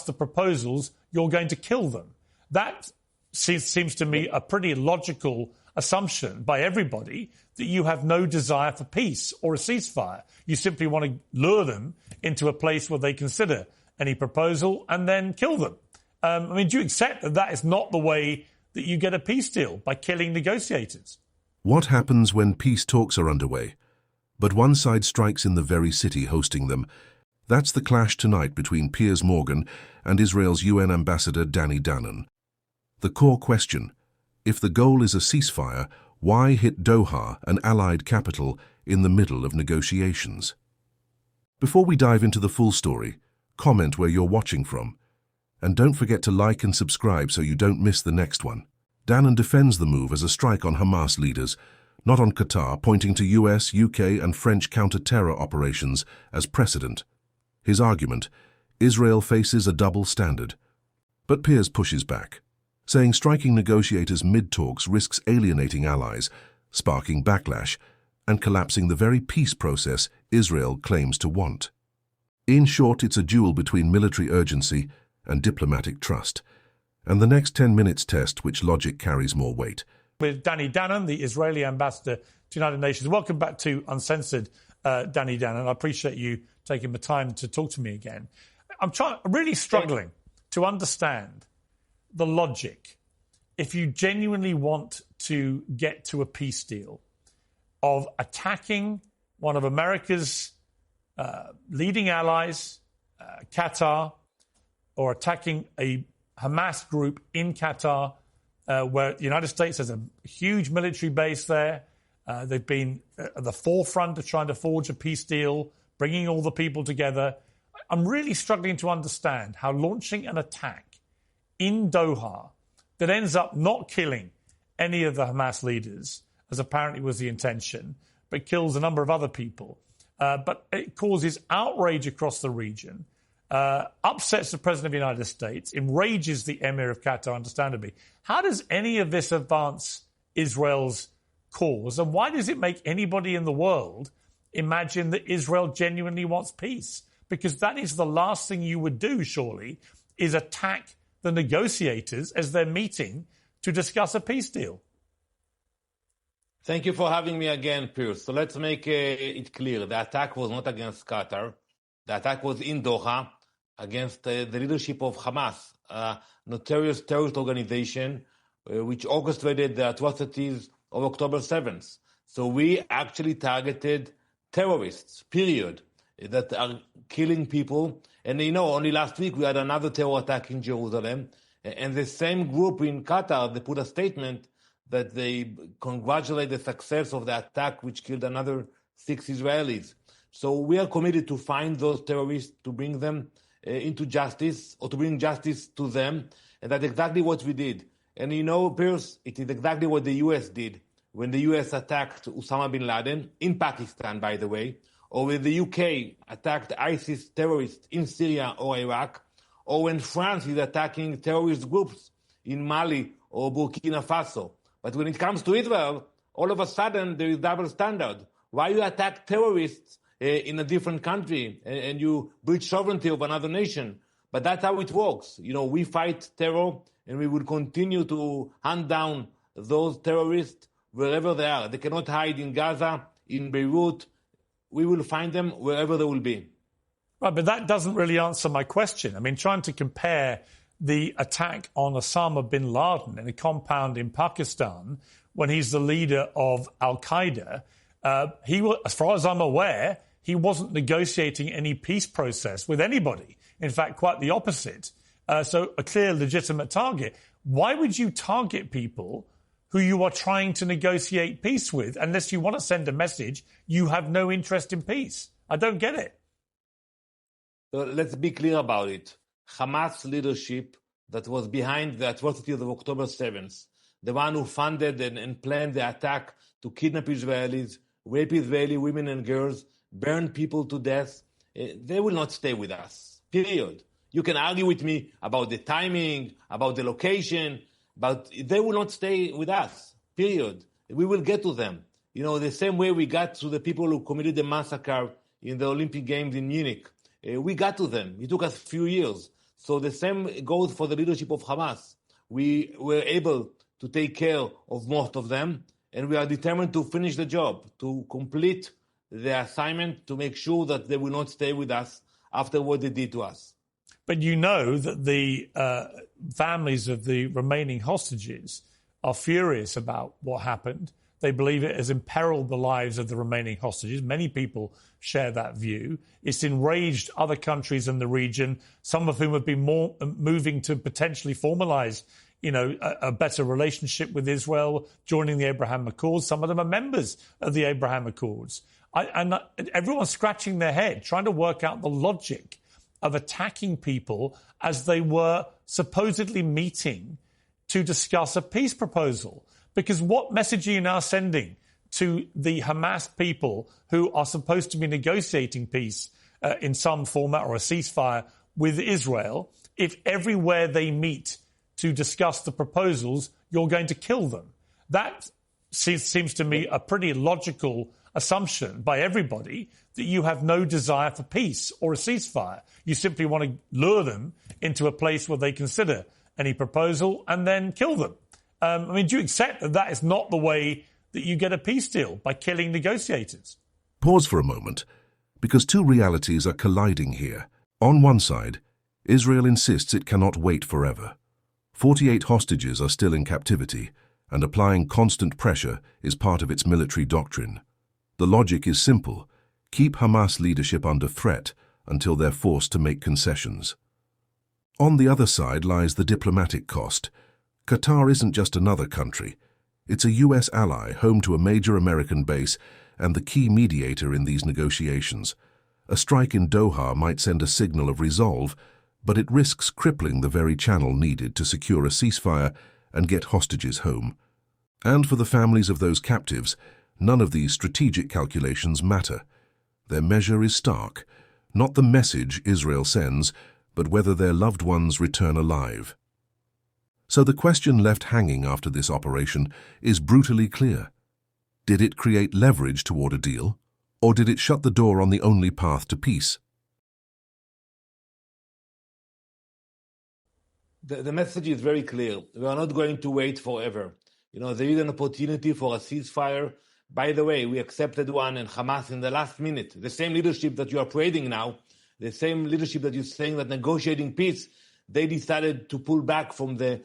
the proposals, you're going to kill them. That seems to me a pretty logical assumption by everybody, that you have no desire for peace or a ceasefire. You simply want to lure them into a place where they consider any proposal and then kill them. Do you accept that that is not the way that you get a peace deal, by killing negotiators? What happens when peace talks are underway, but one side strikes in the very city hosting them? That's the clash tonight between Piers and Israel's UN ambassador Danon. The core question: if the goal is a ceasefire, why hit Doha, an allied capital, in the middle of negotiations? Before we dive into the full story, comment where you're watching from. And don't forget to like and subscribe so you don't miss the next one. Danon defends the move as a strike on Hamas leaders, not on Qatar, pointing to US, UK and French counter-terror operations as precedent. His argument: Israel faces a double standard. But Piers pushes back, saying striking negotiators mid-talks risks alienating allies, sparking backlash, and collapsing the very peace process Israel claims to want. In short, it's a duel between military urgency and diplomatic trust. And the next 10 minutes test which logic carries more weight. With Danon, the Israeli ambassador to the United Nations. Welcome back to Uncensored, Danon. I appreciate you taking the time to talk to me again. I'm really struggling to understand the logic, if you genuinely want to get to a peace deal, of attacking one of America's leading allies, Qatar, or attacking a Hamas group in Qatar, where the United States has a huge military base there. They've been at the forefront of trying to forge a peace deal, bringing all the people together. I'm really struggling to understand how launching an attack in Doha that ends up not killing any of the Hamas leaders, as apparently was the intention, but kills a number of other people. But it causes outrage across the region, upsets the President of the United States, enrages the Emir of Qatar, understandably. How does any of this advance Israel's cause? And why does it make anybody in the world imagine that Israel genuinely wants peace? Because that is the last thing you would do, surely, is attack the negotiators as they're meeting to discuss a peace deal. Thank you for having me again, Piers. So let's make it clear. The attack was not against Qatar. The attack was in Doha against the leadership of Hamas, a notorious terrorist organization which orchestrated the atrocities of October 7th. So we actually targeted terrorists, period, that are killing people. And only last week we had another terror attack in Jerusalem. And the same group in Qatar, they put a statement that they congratulate the success of the attack, which killed another 6 Israelis. So we are committed to find those terrorists, to bring them into justice, or to bring justice to them. And that's exactly what we did. And Piers, it is exactly what the U.S. did when the U.S. attacked Osama bin Laden, in Pakistan, by the way, or when the U.K. attacked ISIS terrorists in Syria or Iraq, or when France is attacking terrorist groups in Mali or Burkina Faso. But when it comes to Israel, all of a sudden there is double standard. Why you attack terrorists in a different country and you breach sovereignty of another nation? But that's how it works. We fight terror and we will continue to hunt down those terrorists wherever they are. They cannot hide in Gaza, in Beirut. We will find them wherever they will be. Right, but that doesn't really answer my question. Trying to compare the attack on Osama bin Laden in a compound in Pakistan when he's the leader of Al-Qaeda, as far as I'm aware, he wasn't negotiating any peace process with anybody. In fact, quite the opposite. So a clear, legitimate target. Why would you target people who you are trying to negotiate peace with unless you want to send a message you have no interest in peace? I don't get it. So let's be clear about it. Hamas leadership that was behind the atrocities of October 7th, the one who funded and planned the attack to kidnap Israelis, rape Israeli women and girls, burn people to death, they will not stay with us, period. You can argue with me about the timing, about the location, but they will not stay with us, period. We will get to them. The same way we got to the people who committed the massacre in the Olympic Games in Munich. We got to them. It took us a few years. So the same goes for the leadership of Hamas. We were able to take care of most of them, and we are determined to finish the job, to complete the assignment, to make sure that they will not stay with us after what they did to us. But you know that the families of the remaining hostages are furious about what happened. They believe it has imperiled the lives of the remaining hostages. Many people share that view. It's enraged other countries in the region, some of whom have been moving to potentially formalize, a better relationship with Israel, joining the Abraham Accords. Some of them are members of the Abraham Accords. And everyone's scratching their head, trying to work out the logic of attacking people as they were supposedly meeting to discuss a peace proposal. Because what message are you now sending to the Hamas people who are supposed to be negotiating peace in some format or a ceasefire with Israel if everywhere they meet to discuss the proposals, you're going to kill them? That seems to me a pretty logical assumption by everybody, that you have no desire for peace or a ceasefire. You simply want to lure them into a place where they consider any proposal and then kill them. Do you accept that that is not the way that you get a peace deal, by killing negotiators? Pause for a moment, because two realities are colliding here. On one side, Israel insists it cannot wait forever. 48 hostages are still in captivity, and applying constant pressure is part of its military doctrine. The logic is simple: keep Hamas leadership under threat until they're forced to make concessions. On the other side lies the diplomatic cost. Qatar isn't just another country. It's a US ally, home to a major American base and the key mediator in these negotiations. A strike in Doha might send a signal of resolve, but it risks crippling the very channel needed to secure a ceasefire and get hostages home. And for the families of those captives, none of these strategic calculations matter. Their measure is stark: not the message Israel sends, but whether their loved ones return alive. So the question left hanging after this operation is brutally clear. Did it create leverage toward a deal, or did it shut the door on the only path to peace? The message is very clear. We are not going to wait forever. There is an opportunity for a ceasefire. By the way, we accepted one, and Hamas in the last minute, the same leadership that you are parading now, the same leadership that you're saying that negotiating peace, they decided to pull back from the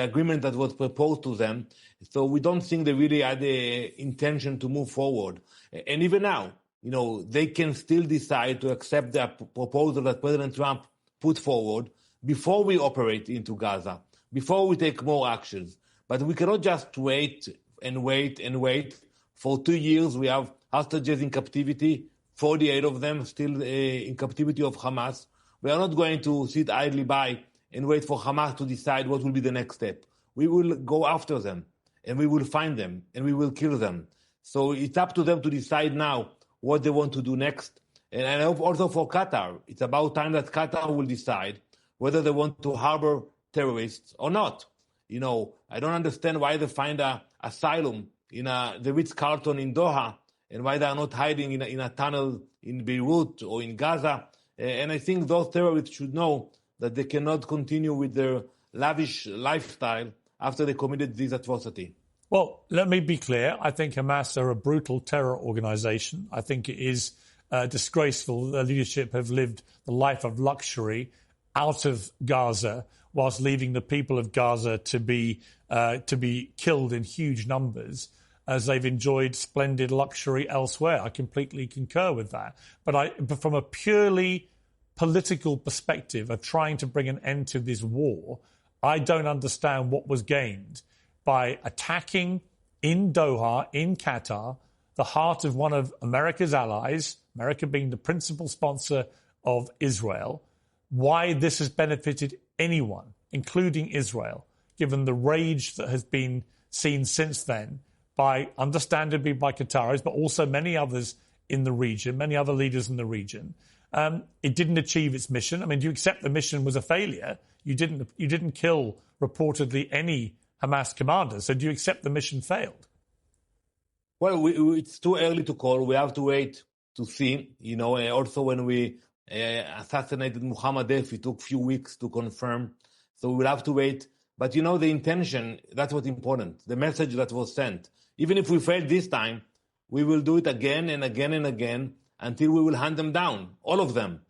agreement that was proposed to them. So we don't think they really had the intention to move forward. And even now, they can still decide to accept the proposal that President Trump put forward before we operate into Gaza, before we take more actions. But we cannot just wait and wait and wait. For 2 years, we have hostages in captivity, 48 of them still in captivity of Hamas. We are not going to sit idly by and wait for Hamas to decide what will be the next step. We will go after them, and we will find them, and we will kill them. So it's up to them to decide now what they want to do next. And I hope also for Qatar, it's about time that Qatar will decide whether they want to harbor terrorists or not. I don't understand why they find asylum in the Ritz-Carlton in Doha, and why they are not hiding in a tunnel in Beirut or in Gaza. And I think those terrorists should know that they cannot continue with their lavish lifestyle after they committed this atrocity. Well, let me be clear. I think Hamas are a brutal terror organization. I think it is disgraceful that their leadership have lived the life of luxury out of Gaza, whilst leaving the people of Gaza to be killed in huge numbers, as they've enjoyed splendid luxury elsewhere. I completely concur with that. But from a purely political perspective of trying to bring an end to this war, I don't understand what was gained by attacking in Doha, in Qatar, the heart of one of America's allies, America being the principal sponsor of Israel, why this has benefited anyone, including Israel, given the rage that has been seen since then, understandably by Qataris, but also many others in the region, many other leaders in the region. It didn't achieve its mission. Do you accept the mission was a failure? You didn't kill, reportedly, any Hamas commanders. So do you accept the mission failed? Well, it's too early to call. We have to wait to see. Also, when we assassinated Muhammad Deif. It took a few weeks to confirm. So we'll have to wait. But the intention, that's what's important. The message that was sent. Even if we fail this time, we will do it again and again and again until we will hunt them down, all of them.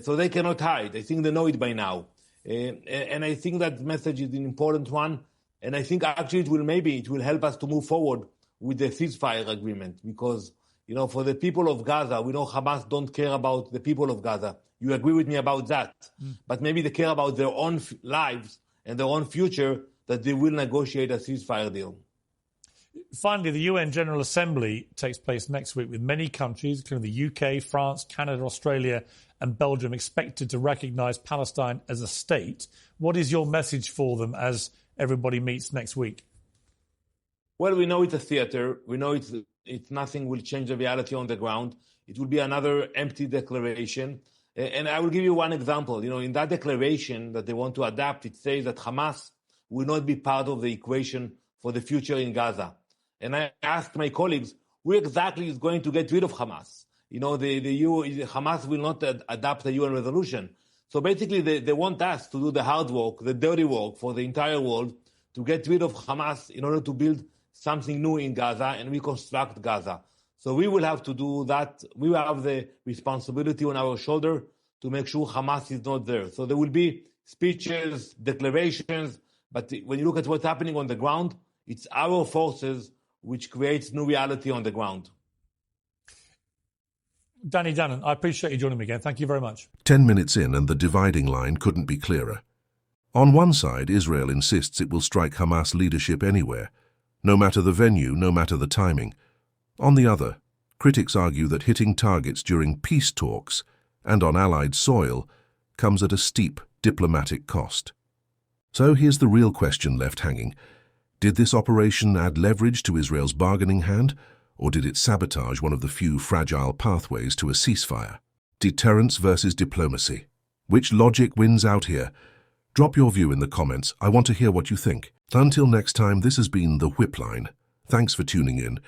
So they cannot hide. I think they know it by now. And I think that message is an important one. And I think actually it will help us to move forward with the ceasefire agreement. Because, for the people of Gaza, we know Hamas don't care about the people of Gaza. You agree with me about that. But maybe they care about their own lives and their own future, that they will negotiate a ceasefire deal. Finally, the UN General Assembly takes place next week with many countries, including the UK, France, Canada, Australia and Belgium, expected to recognise Palestine as a state. What is your message for them as everybody meets next week? Well, we know it's a theater. We know it's nothing will change the reality on the ground. It will be another empty declaration. And I will give you one example. In that declaration that they want to adapt, it says that Hamas will not be part of the equation for the future in Gaza. And I asked my colleagues, who exactly is going to get rid of Hamas? Hamas will not adapt the UN resolution. So basically, they want us to do the hard work, the dirty work for the entire world, to get rid of Hamas in order to build something new in Gaza and reconstruct Gaza. So we will have to do that. We will have the responsibility on our shoulder to make sure Hamas is not there. So there will be speeches, declarations, but when you look at what's happening on the ground, it's our forces which creates new reality on the ground. Danny Danon, I appreciate you joining me again. Thank you very much. 10 minutes in and the dividing line couldn't be clearer. On one side, Israel insists it will strike Hamas leadership anywhere, no matter the venue, no matter the timing. On the other, critics argue that hitting targets during peace talks and on Allied soil comes at a steep diplomatic cost. So here's the real question left hanging. Did this operation add leverage to Israel's bargaining hand, or did it sabotage one of the few fragile pathways to a ceasefire? Deterrence versus diplomacy. Which logic wins out here? Drop your view in the comments. I want to hear what you think. Until next time, this has been The Whip Line. Thanks for tuning in.